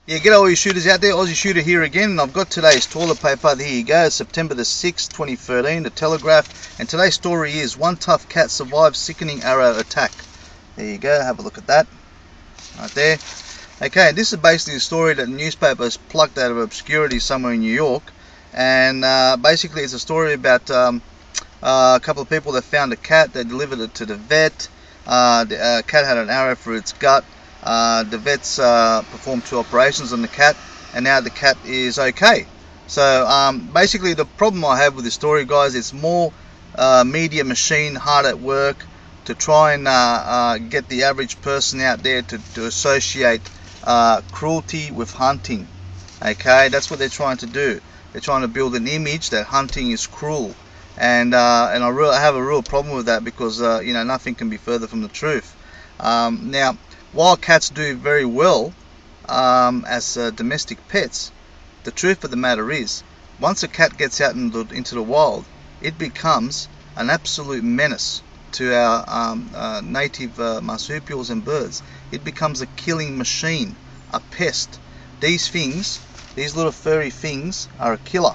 Yeah, get all you shooters out there. Aussie Shooter here again, and I've got today's toilet paper. Here you go, September the 6th, 2013, the Telegraph. And today's story is one tough cat survives sickening arrow attack. There you go, have a look at that, right there. Okay, this is basically a story that the newspaper has plucked out of obscurity somewhere in New York. And basically it's a story about a couple of people that found a cat. They delivered it to the vet. The cat had an arrow through its gut. The vets performed 2 operations on the cat, and now the cat is okay. So basically the problem I have with this story, guys, it's more media machine hard at work to try and get the average person out there to associate cruelty with hunting. Okay, that's what they're trying to do. They're trying to build an image that hunting is cruel, and I have a real problem with that, because you know, nothing can be further from the truth. Now, while cats do very well as domestic pets, the truth of the matter is, once a cat gets out into the wild, it becomes an absolute menace to our native marsupials and birds. It becomes a killing machine, a pest. These things, these little furry things, are a killer,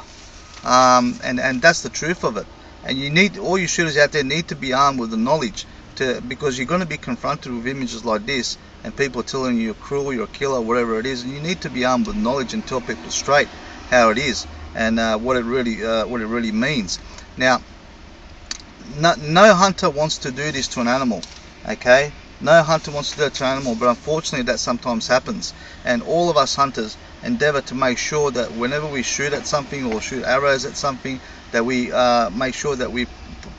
and that's the truth of it. And you need, all you shooters out there need to be armed with the knowledge, because you're going to be confronted with images like this, and people are telling you you're cruel, you're a killer, whatever it is, and you need to be armed with knowledge and tell people straight how it is, and what it really means. Now, no hunter wants to do this to an animal, okay? No hunter wants to do it to an animal, but unfortunately that sometimes happens, and all of us hunters endeavor to make sure that whenever we shoot at something or shoot arrows at something, that we make sure that we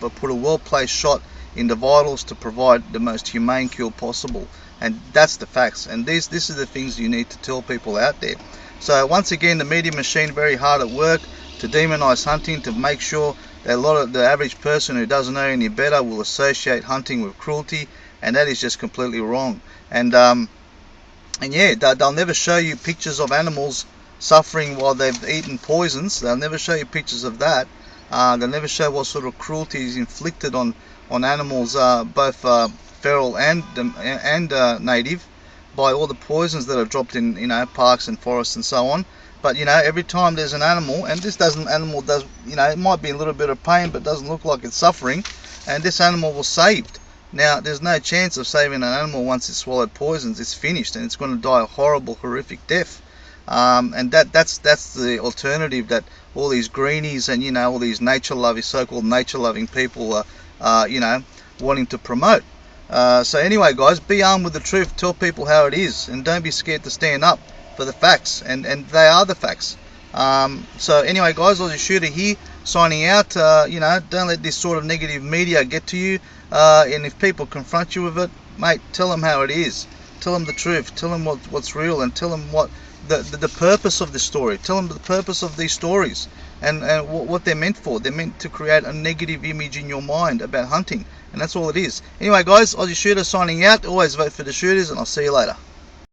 put a well-placed shot in the vitals to provide the most humane kill possible. And that's the facts, and this is the things you need to tell people out there. So once again, the media machine very hard at work to demonize hunting, to make sure that a lot of the average person who doesn't know any better will associate hunting with cruelty, and that is just completely wrong. And yeah, they'll never show you pictures of animals suffering while they've eaten poisons. They'll never show you pictures of that. They'll never show what sort of cruelty is inflicted on animals, both feral and native, by all the poisons that are dropped in, you know, parks and forests and so on. But you know, every time there's an animal, and animal does, you know, it might be a little bit of pain, but doesn't look like it's suffering, and this animal was saved. Now, there's no chance of saving an animal once it's swallowed poisons. It's finished, and it's going to die a horrible, horrific death. And that's the alternative that all these greenies and, you know, all these nature-loving, so-called nature-loving people are, you know, wanting to promote. So anyway, guys, be armed with the truth. Tell people how it is, and don't be scared to stand up for the facts, and they are the facts. So anyway, guys, Aussie Shooter here, signing out. You know, don't let this sort of negative media get to you. And if people confront you with it, mate, tell them how it is. Tell them the truth. Tell them what's real, and tell them what the purpose of the story. Tell them the purpose of these stories, and what they're meant for. They're meant to create a negative image in your mind about hunting, and that's all it is. Anyway, guys, Aussie Shooter signing out. Always vote for the shooters, and I'll see you later.